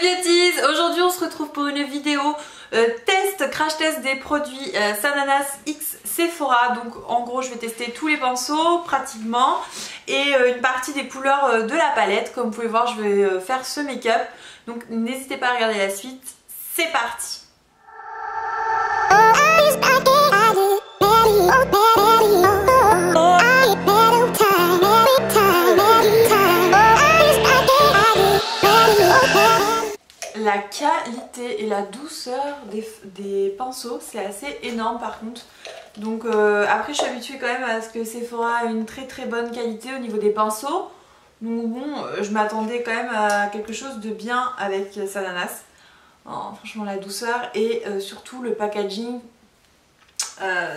beauties, aujourd'hui on se retrouve pour une vidéo crash test des produits Sananas X Sephora. Donc en gros je vais tester tous les pinceaux pratiquement et une partie des couleurs de la palette. Comme vous pouvez voir, je vais faire ce make-up, donc n'hésitez pas à regarder la suite. C'est parti. La qualité et la douceur des pinceaux, c'est assez énorme par contre. Donc après je suis habituée quand même à ce que Sephora ait une très bonne qualité au niveau des pinceaux. Donc bon, je m'attendais quand même à quelque chose de bien avec Sananas. Oh, franchement la douceur et surtout le packaging,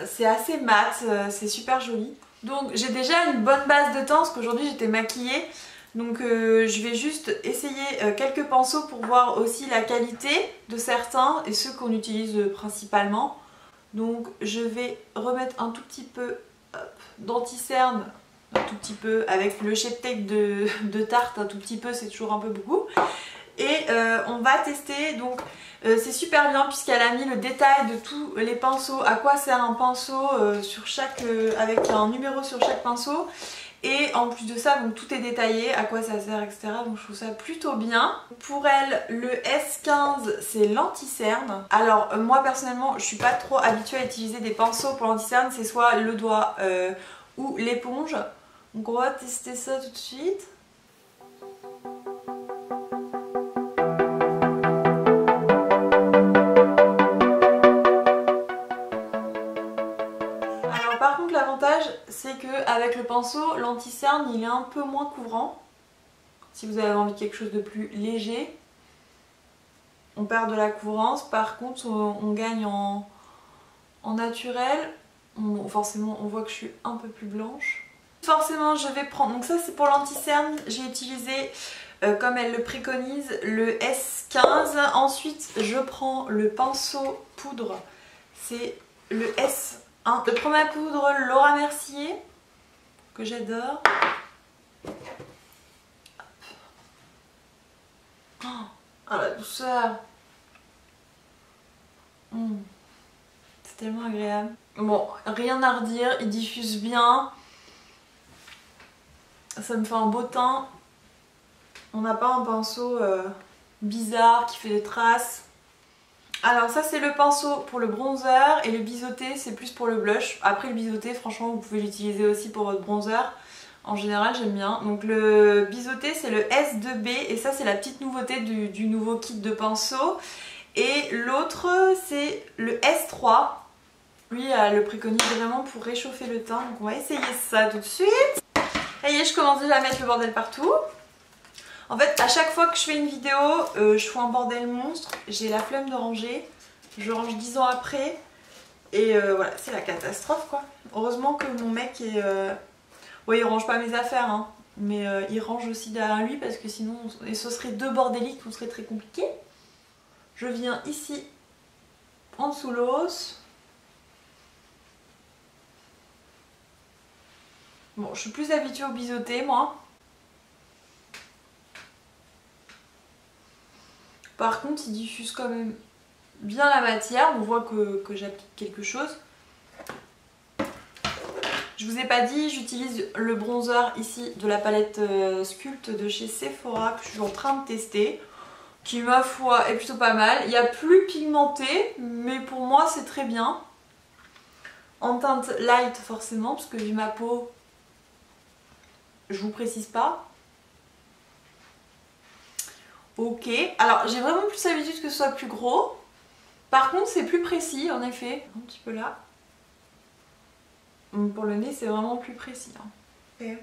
c'est assez mat, c'est super joli. Donc j'ai déjà une bonne base de teint parce qu'aujourd'hui j'étais maquillée. Donc je vais juste essayer quelques pinceaux pour voir aussi la qualité de certains et ceux qu'on utilise principalement. Donc je vais remettre un tout petit peu d'anti-cerne, un tout petit peu avec le Shape Tape de Tarte, un tout petit peu, c'est toujours un peu beaucoup. Et on va tester, donc c'est super bien puisqu'elle a mis le détail de tous les pinceaux, à quoi sert un pinceau sur chaque, avec un numéro sur chaque pinceau. Et en plus de ça, donc tout est détaillé, à quoi ça sert, etc. Donc je trouve ça plutôt bien. Pour elle, le S15, c'est l'anti-cerne. Alors moi personnellement, je suis pas trop habituée à utiliser des pinceaux pour l'anti-cerne. C'est soit le doigt ou l'éponge. Donc on va tester ça tout de suite. Par contre l'avantage c'est qu'avec le pinceau, l'anti-cerne il est un peu moins couvrant. Si vous avez envie de quelque chose de plus léger, on perd de la couvrance. Par contre on gagne en naturel. Forcément on voit que je suis un peu plus blanche. Forcément je vais prendre, donc ça c'est pour l'anti-cerne, j'ai utilisé comme elle le préconise le S15. Ensuite je prends le pinceau poudre, c'est le S1. Je prends ma poudre Laura Mercier, que j'adore. Oh, la douceur. C'est tellement agréable. Bon, rien à redire, il diffuse bien. Ça me fait un beau teint. On n'a pas un pinceau bizarre qui fait des traces. Alors ça c'est le pinceau pour le bronzer et le biseauté c'est plus pour le blush. Après le biseauté franchement vous pouvez l'utiliser aussi pour votre bronzer. En général j'aime bien. Donc le biseauté c'est le S2B et ça c'est la petite nouveauté du nouveau kit de pinceau. Et l'autre c'est le S3. Lui le préconise vraiment pour réchauffer le teint. Donc on va essayer ça tout de suite. Ça y est, je commence déjà à mettre le bordel partout. En fait, à chaque fois que je fais une vidéo, je fais un bordel monstre, j'ai la flemme de ranger, je range 10 ans après, et voilà, c'est la catastrophe quoi. Heureusement que mon mec est... Ouais, il range pas mes affaires, hein, mais il range aussi derrière lui, parce que sinon, ce serait deux bordéliques, ce serait très compliqué. Je viens ici, en dessous l'os. Bon, je suis plus habituée au biseauté, moi. Par contre, il diffuse quand même bien la matière. On voit que j'applique quelque chose. Je vous ai pas dit, j'utilise le bronzer ici de la palette Sculpt de chez Sephora que je suis en train de tester. Qui, ma foi, est plutôt pas mal. Il y a plus pigmenté, mais pour moi c'est très bien. En teinte light forcément, parce que vu ma peau, je vous précise pas. Ok, alors j'ai vraiment plus l'habitude que ce soit plus gros. Par contre c'est plus précis en effet, un petit peu là. Pour le nez c'est vraiment plus précis. Hein. Okay.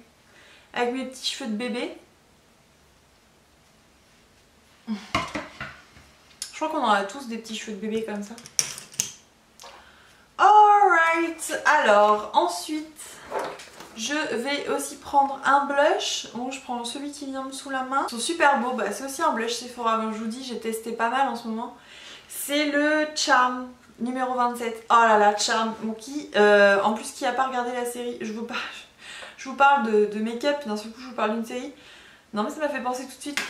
Avec mes petits cheveux de bébé. Je crois qu'on en a tous des petits cheveux de bébé comme ça. Alright, alors ensuite je vais aussi prendre un blush. Donc je prends celui qui vient sous la main. Ils sont super beaux, bah, c'est aussi un blush Sephora. Comme je vous dis, j'ai testé pas mal en ce moment. C'est le Charm numéro 27. Oh là là, Charm. Bon, en plus qui n'a pas regardé la série, je vous parle de make-up, d'un seul coup je vous parle d'une série. Non mais ça m'a fait penser tout de suite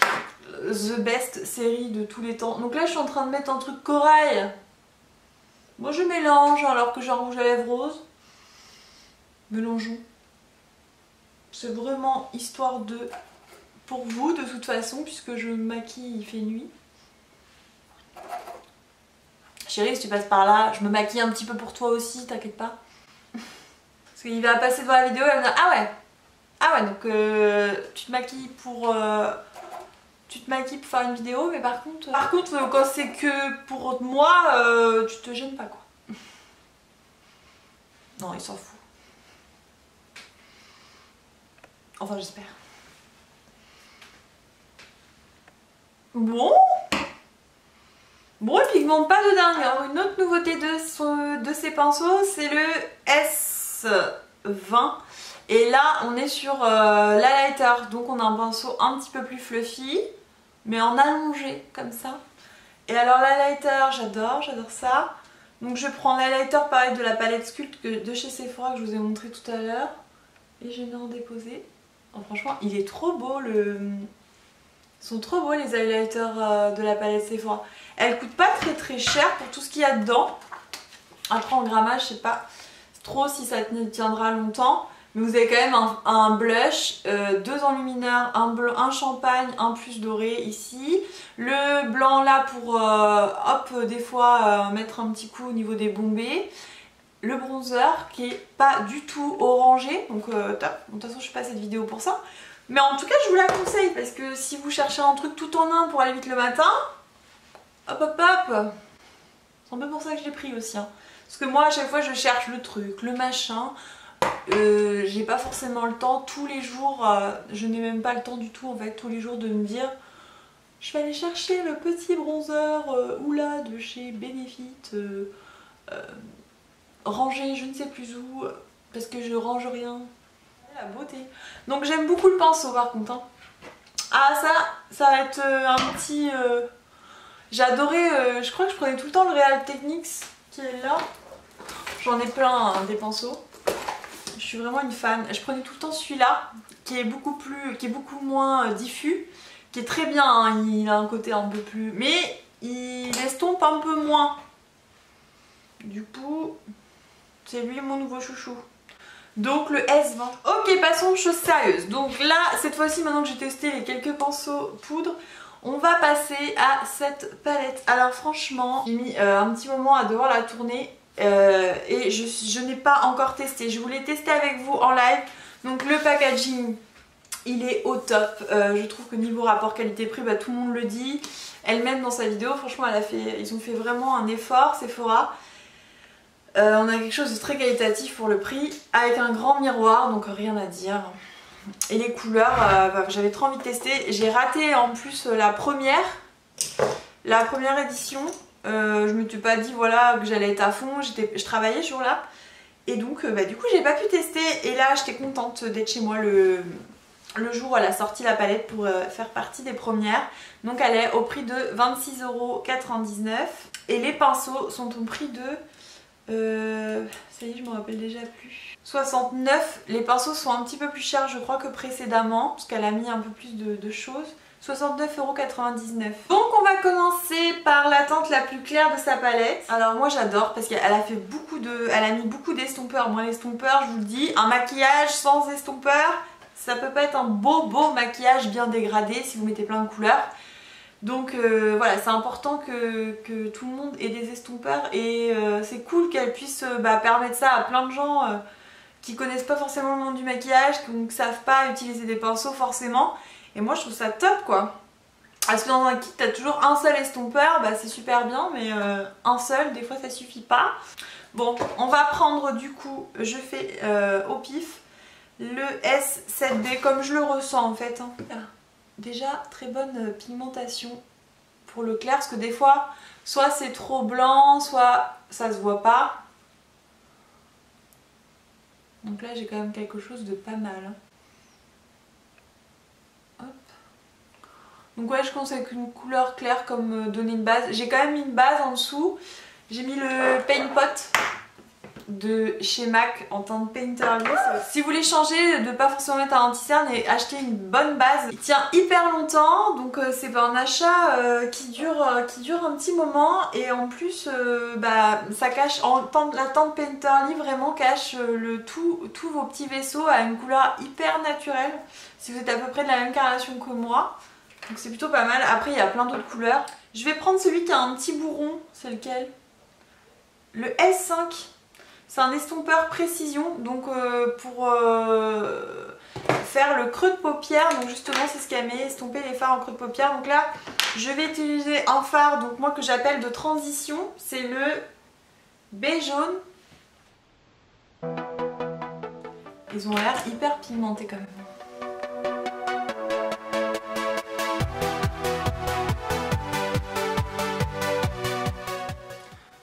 the best série de tous les temps. Donc là je suis en train de mettre un truc corail. Moi je mélange alors que j'ai un rouge à lèvres rose. Mélangeons. C'est vraiment histoire de... pour vous de toute façon puisque je me maquille, il fait nuit. Chérie, si tu passes par là, je me maquille un petit peu pour toi aussi, t'inquiète pas. Parce qu'il va passer devant la vidéo et il va me dire ah ouais. Ah ouais, donc tu te maquilles pour faire une vidéo, mais par contre quand c'est que pour moi, tu te gênes pas quoi. Non, il s'en fout. Enfin, j'espère. Bon, il pigmente pas de dingue. Alors, une autre nouveauté de ces pinceaux, c'est le S20. Et là, on est sur l'highlighter. Donc, on a un pinceau un petit peu plus fluffy, mais en allongé, comme ça. Et alors, l'highlighter, j'adore ça. Donc, je prends l'highlighter, pareil, de la palette Sculpt de chez Sephora, que je vous ai montré tout à l'heure. Et je viens en déposer. Oh, franchement, il est trop beau, Ils sont trop beaux les highlighters de la palette Sephora. Elle coûte pas très cher pour tout ce qu'il y a dedans. Après en grammage, je sais pas trop si ça tiendra longtemps. Mais vous avez quand même un blush, deux enlumineurs, un champagne, un plus doré ici. Le blanc là pour hop des fois mettre un petit coup au niveau des bombés. Le bronzer qui est pas du tout orangé, donc top. Bon, de toute façon je fais pas cette vidéo pour ça. Mais en tout cas je vous la conseille parce que si vous cherchez un truc tout en un pour aller vite le matin, hop. C'est un peu pour ça que je l'ai pris aussi. Hein. Parce que moi à chaque fois je cherche le truc, le machin. J'ai pas forcément le temps tous les jours, je n'ai même pas le temps du tout en fait tous les jours de me dire je vais aller chercher le petit bronzer Oula de chez Benefit. Ranger je ne sais plus où parce que je range rien. La beauté. Donc j'aime beaucoup le pinceau par contre. Hein. Ah ça va être un petit... J'ai adoré, je crois que je prenais tout le temps le Real Techniques qui est là. J'en ai plein hein, des pinceaux. Je suis vraiment une fan. Je prenais tout le temps celui-là qui est beaucoup moins diffus. Qui est très bien, hein. Il a un côté un peu plus... Mais il estompe un peu moins. Du coup... C'est lui mon nouveau chouchou. Donc le S20. Ok, passons aux choses sérieuses. Donc là, cette fois-ci, maintenant que j'ai testé les quelques pinceaux poudre, on va passer à cette palette. Alors franchement, j'ai mis un petit moment à devoir la tourner et je n'ai pas encore testé. Je voulais tester avec vous en live. Donc le packaging, il est au top. Je trouve que niveau rapport qualité-prix, bah, tout le monde le dit. Elle-même dans sa vidéo, franchement, ils ont fait vraiment un effort, Sephora. On a quelque chose de très qualitatif pour le prix avec un grand miroir donc rien à dire et les couleurs j'avais trop envie de tester. J'ai raté en plus la première édition, je me suis pas dit voilà que j'allais être à fond, je travaillais ce jour là et donc du coup j'ai pas pu tester et là j'étais contente d'être chez moi le jour où elle a sorti la palette pour faire partie des premières. Donc elle est au prix de 26,99 € et les pinceaux sont au prix de ça y est, je me rappelle déjà plus. 69, les pinceaux sont un petit peu plus chers je crois que précédemment parce qu'elle a mis un peu plus de choses. 69,99 €. Donc on va commencer par la teinte la plus claire de sa palette. Alors moi j'adore parce qu'elle a fait elle a mis beaucoup d'estompeurs. Moi l'estompeur, je vous le dis, un maquillage sans estompeur, ça peut pas être un beau maquillage bien dégradé si vous mettez plein de couleurs. Donc voilà, c'est important que tout le monde ait des estompeurs et c'est cool qu'elle puisse permettre ça à plein de gens qui connaissent pas forcément le monde du maquillage, qui ne savent pas utiliser des pinceaux forcément. Et moi je trouve ça top quoi. Parce que dans un kit t'as toujours un seul estompeur, c'est super bien mais un seul des fois ça suffit pas. Bon, on va prendre du coup, je fais au pif le S7B comme je le ressens en fait. Hein. Déjà très bonne pigmentation pour le clair parce que des fois soit c'est trop blanc soit ça se voit pas. Donc là j'ai quand même quelque chose de pas mal. Hop. Donc ouais je pense avec une couleur claire comme donner une base. J'ai quand même mis une base en dessous. J'ai mis le Paint Pot de chez MAC en teinte Painterly. Si vous voulez changer, de pas forcément mettre un anti-cerne et acheter une bonne base. Il tient hyper longtemps, donc c'est un achat qui dure un petit moment. Et en plus, ça cache, la teinte Painterly vraiment cache tous vos petits vaisseaux à une couleur hyper naturelle. Si vous êtes à peu près de la même carnation que moi. Donc c'est plutôt pas mal. Après il y a plein d'autres couleurs. Je vais prendre celui qui a un petit bourron. C'est lequel? Le S5. C'est un estompeur précision. Donc pour faire le creux de paupière. Donc justement c'est ce qu'elle met, estomper les fards en creux de paupière. Donc là je vais utiliser un fard donc moi que j'appelle de transition. C'est le baie jaune. Ils ont l'air hyper pigmentés quand même.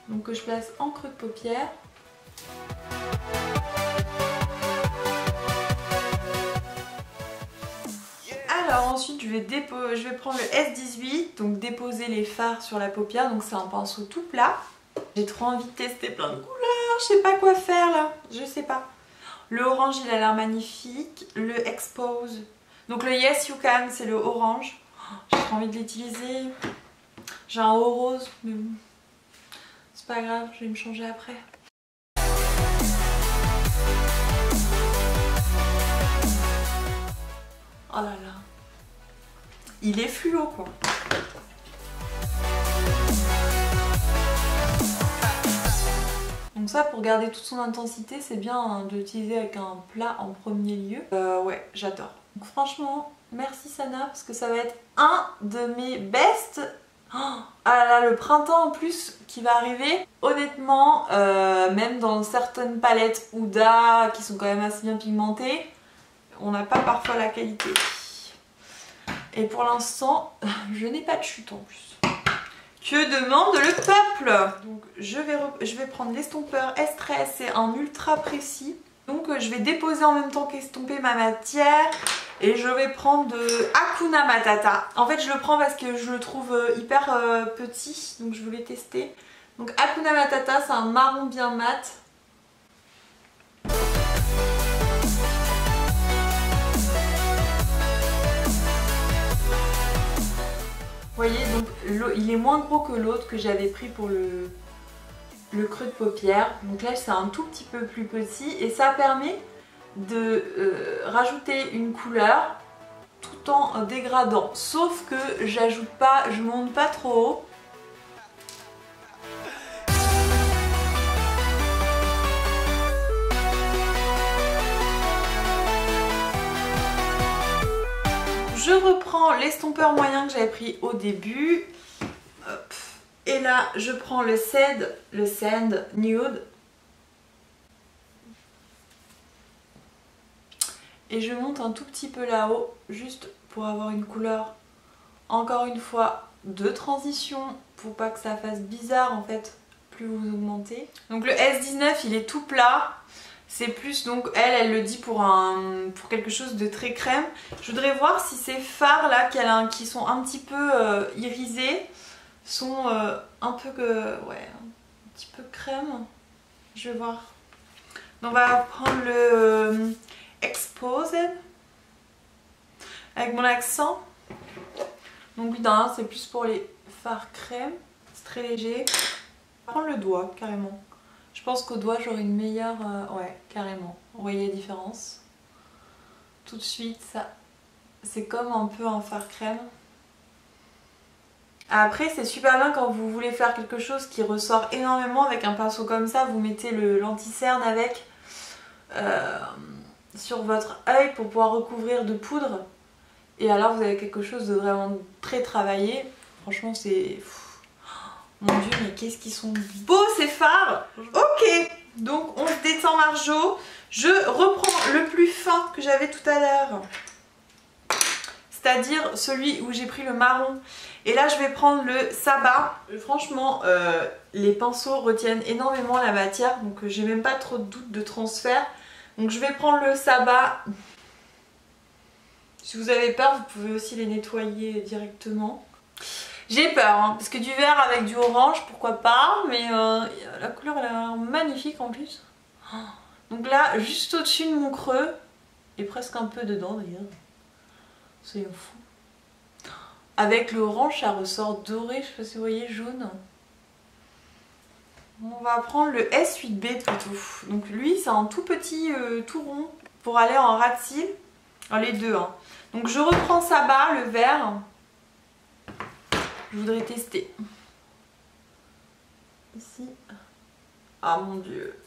Donc que je place en creux de paupière. Alors ensuite je vais prendre le S18, donc déposer les fards sur la paupière. Donc c'est un pinceau tout plat. J'ai trop envie de tester plein de couleurs, je sais pas quoi faire là, je sais pas. Le orange il a l'air magnifique, le Expose. Donc le Yes You Can c'est le orange. J'ai trop envie de l'utiliser. J'ai un haut rose, mais bon. C'est pas grave, je vais me changer après. Oh là là. Il est fluo quoi. Donc ça pour garder toute son intensité c'est bien de l'utiliser avec un plat en premier lieu. Ouais j'adore. Donc franchement merci Sana parce que ça va être un de mes best. Oh, ah là là, le printemps en plus qui va arriver. Honnêtement même dans certaines palettes Huda qui sont quand même assez bien pigmentées, on n'a pas parfois la qualité. Et pour l'instant je n'ai pas de chute en plus. Que demande le peuple? Donc je vais prendre l'estompeur S13, c'est un ultra précis. Donc je vais déposer en même temps qu'estomper ma matière. Et je vais prendre de Hakuna Matata. En fait je le prends parce que je le trouve hyper petit, donc je voulais tester. Donc Hakuna Matata c'est un marron bien mat. Vous voyez, donc il est moins gros que l'autre que j'avais pris pour le creux de paupière. Donc là c'est un tout petit peu plus petit et ça permet de rajouter une couleur tout en dégradant. Sauf que j'ajoute pas, je monte pas trop haut. Je reprends l'estompeur moyen que j'avais pris au début. Hop. Et là, je prends le Sand Nude. Et je monte un tout petit peu là-haut, juste pour avoir une couleur, encore une fois, de transition, pour pas que ça fasse bizarre en fait, plus vous augmentez. Donc le S19, il est tout plat. C'est plus, donc elle le dit pour quelque chose de très crème. Je voudrais voir si ces fards là qui sont un petit peu irisés sont un peu un petit peu crème. Je vais voir. Donc on va prendre le Exposed avec mon accent. Donc oui, c'est plus pour les fards crème. C'est très léger. Je vais prendre le doigt carrément. Je pense qu'au doigt j'aurai une meilleure... ouais, carrément. Vous voyez la différence? Tout de suite, ça... c'est comme un peu un fard crème. Après, c'est super bien quand vous voulez faire quelque chose qui ressort énormément avec un pinceau comme ça. Vous mettez l'anti-cerne avec sur votre œil pour pouvoir recouvrir de poudre. Et alors vous avez quelque chose de vraiment très travaillé. Franchement, c'est... Mon dieu, mais qu'est-ce qu'ils sont beaux ces fards! Ok, donc on se détend Marjo. Je reprends le plus fin que j'avais tout à l'heure. C'est-à-dire celui où j'ai pris le marron. Et là, je vais prendre le Sabah. Franchement, les pinceaux retiennent énormément la matière. Donc j'ai même pas trop de doute de transfert. Donc je vais prendre le Sabah. Si vous avez peur, vous pouvez aussi les nettoyer directement. J'ai peur, hein, parce que du vert avec du orange, pourquoi pas, mais la couleur elle a l'air magnifique en plus. Donc là, juste au-dessus de mon creux, et presque un peu dedans d'ailleurs, soyons fous. Avec le orange, ça ressort doré, je sais pas si vous voyez, jaune. On va prendre le S8B plutôt. Donc lui, c'est un tout petit, tout rond, pour aller en ras de cils. Alors, les deux, hein. Donc je reprends ça bas, le vert. Je voudrais tester. Ici. Ah mon dieu.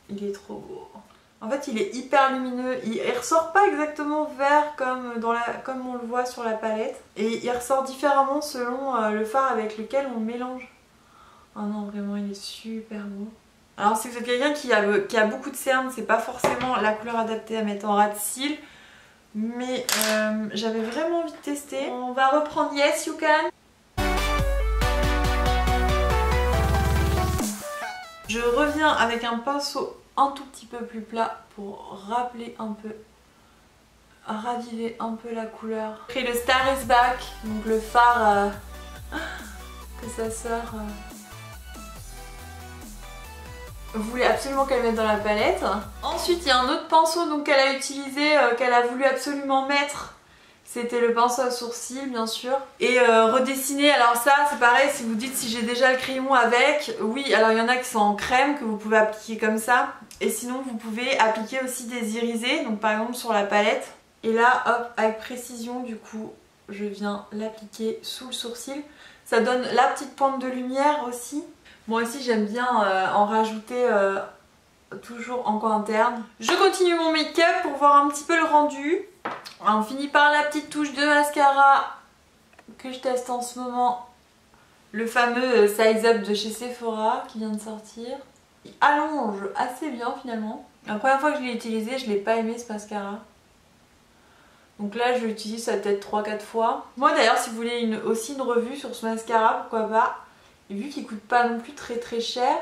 Il est trop beau. En fait, il est hyper lumineux. Il ressort pas exactement vert comme on le voit sur la palette. Et il ressort différemment selon le fard avec lequel on le mélange. Oh non, vraiment, il est super beau. Alors, si vous êtes quelqu'un qui a beaucoup de cernes, c'est pas forcément la couleur adaptée à mettre en ras de cils. Mais j'avais vraiment envie de tester. On va reprendre Yes You Can. Je reviens avec un pinceau un tout petit peu plus plat pour rappeler un peu, raviver un peu la couleur. J'ai pris le Star Is Back, donc le fard que sa sœur voulait absolument qu'elle mette dans la palette. Ensuite, il y a un autre pinceau qu'elle a utilisé, qu'elle a voulu absolument mettre. C'était le pinceau à sourcils, bien sûr. Et redessiner, alors ça, c'est pareil, si vous dites si j'ai déjà le crayon avec, oui, alors il y en a qui sont en crème, que vous pouvez appliquer comme ça. Et sinon, vous pouvez appliquer aussi des irisés, donc par exemple sur la palette. Et là, hop, avec précision, du coup, je viens l'appliquer sous le sourcil. Ça donne la petite pointe de lumière aussi. Moi aussi, j'aime bien en rajouter toujours en coin interne. Je continue mon make-up pour voir un petit peu le rendu. On finit par la petite touche de mascara que je teste en ce moment. Le fameux Size Up de chez Sephora qui vient de sortir. Il allonge assez bien finalement. La première fois que je l'ai utilisé, je l'ai pas aimé ce mascara. Donc là, je l'utilise peut-être 3-4 fois. Moi d'ailleurs, si vous voulez aussi une revue sur ce mascara, pourquoi pas. Et vu qu'il coûte pas non plus très cher,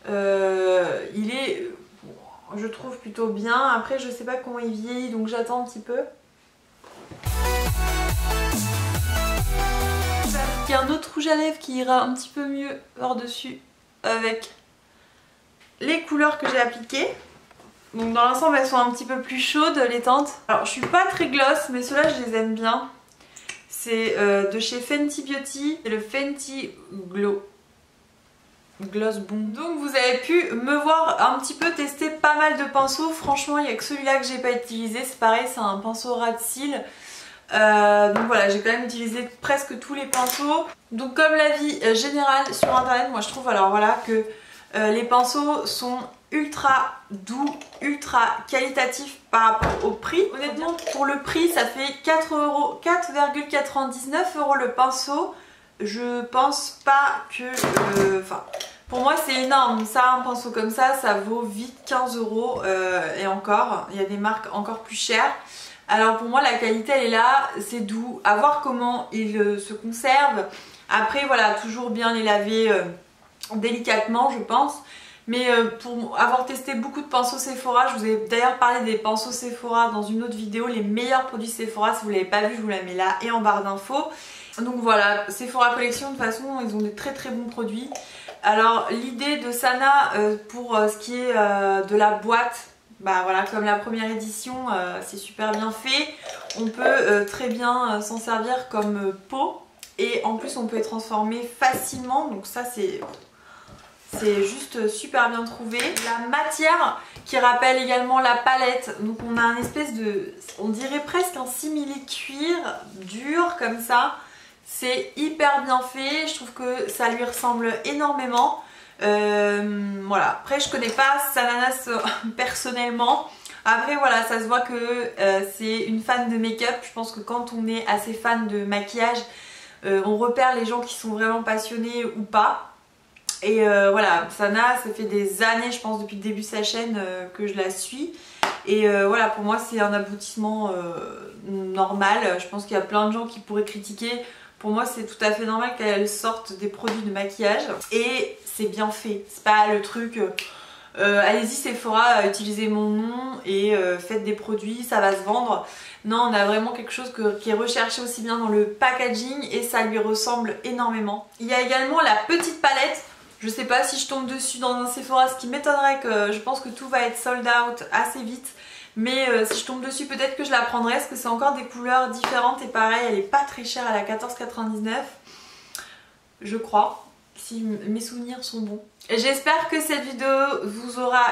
il est, je trouve, plutôt bien. Après, je sais pas comment il vieillit, donc j'attends un petit peu. Je vais appliquer un autre rouge à lèvres qui ira un petit peu mieux par-dessus avec les couleurs que j'ai appliquées. Donc dans l'ensemble, elles sont un petit peu plus chaudes, les teintes. Alors, je suis pas très gloss, mais ceux-là, je les aime bien. C'est de chez Fenty Beauty, c'est le Fenty Gloss Bomb. Donc vous avez pu me voir un petit peu tester pas mal de pinceaux. Franchement, il n'y a que celui-là que j'ai pas utilisé. C'est pareil, c'est un pinceau ras de cils. Donc voilà, j'ai quand même utilisé presque tous les pinceaux. Donc comme l'avis général sur internet, moi je trouve alors voilà que les pinceaux sont ultra doux, ultra qualitatifs par rapport au prix. Honnêtement, pour le prix, ça fait 4,99 € le pinceau. Je pense pas que... pour moi c'est énorme. Ça, un pinceau comme ça vaut vite 15 €. Et encore, il y a des marques encore plus chères. Alors pour moi, la qualité elle est là, c'est doux. À voir comment il se conserve. Après voilà, toujours bien les laver délicatement, je pense. Mais pour avoir testé beaucoup de pinceaux Sephora, je vous ai d'ailleurs parlé des pinceaux Sephora dans une autre vidéo, les meilleurs produits Sephora. Si vous ne l'avez pas vu, je vous la mets là et en barre d'infos. Donc voilà, Sephora Collection, de toute façon, ils ont des très bons produits. Alors l'idée de Sana pour ce qui est de la boîte, bah voilà, comme la première édition, c'est super bien fait. On peut très bien s'en servir comme pot. Et en plus, on peut les transformer facilement. Donc ça, c'est juste super bien trouvé. La matière qui rappelle également la palette. Donc on a un espèce de... on dirait presque un simili-cuir dur comme ça. C'est hyper bien fait. Je trouve que ça lui ressemble énormément. Voilà. Après je connais pas Sananas personnellement. Après voilà, ça se voit que c'est une fan de make-up. Je pense que quand on est assez fan de maquillage, on repère les gens qui sont vraiment passionnés ou pas. Et voilà, Sana, ça fait des années, je pense depuis le début de sa chaîne que je la suis. Et voilà, pour moi c'est un aboutissement normal. Je pense qu'il y a plein de gens qui pourraient critiquer. Pour moi c'est tout à fait normal qu'elle sorte des produits de maquillage. Et c'est bien fait, c'est pas le truc... allez-y Sephora, utilisez mon nom et faites des produits, ça va se vendre. Non, on a vraiment quelque chose qui est recherché aussi bien dans le packaging et ça lui ressemble énormément. Il y a également la petite palette Je sais pas si je tombe dessus dans un Sephora, ce qui m'étonnerait, que je pense que tout va être sold out assez vite. Mais si je tombe dessus, peut-être que je la prendrai parce que c'est encore des couleurs différentes et pareil, elle est pas très chère, elle est à 14,99 €. Je crois, si mes souvenirs sont bons. J'espère que cette vidéo vous aura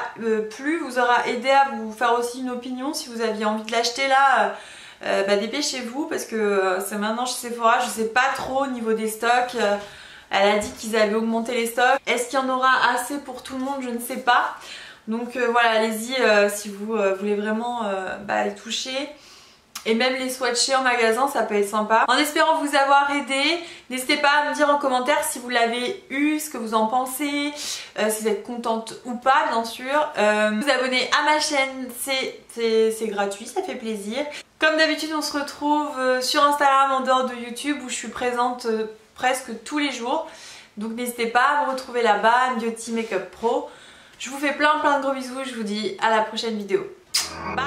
plu, vous aura aidé à vous faire aussi une opinion. Si vous aviez envie de l'acheter là, dépêchez-vous parce que c'est maintenant chez Sephora, je sais pas trop au niveau des stocks. Elle a dit qu'ils avaient augmenté les stocks. Est-ce qu'il y en aura assez pour tout le monde? Je ne sais pas. Donc voilà, allez-y si vous voulez vraiment les toucher. Et même les swatcher en magasin, ça peut être sympa. En espérant vous avoir aidé, n'hésitez pas à me dire en commentaire si vous l'avez eu, ce que vous en pensez, si vous êtes contente ou pas bien sûr. Vous abonner à ma chaîne, c'est gratuit, ça fait plaisir. Comme d'habitude, on se retrouve sur Instagram en dehors de YouTube où je suis présente presque tous les jours. Donc n'hésitez pas à me retrouver là-bas, Beauty Makeup Pro. Je vous fais plein de gros bisous, je vous dis à la prochaine vidéo. Bye.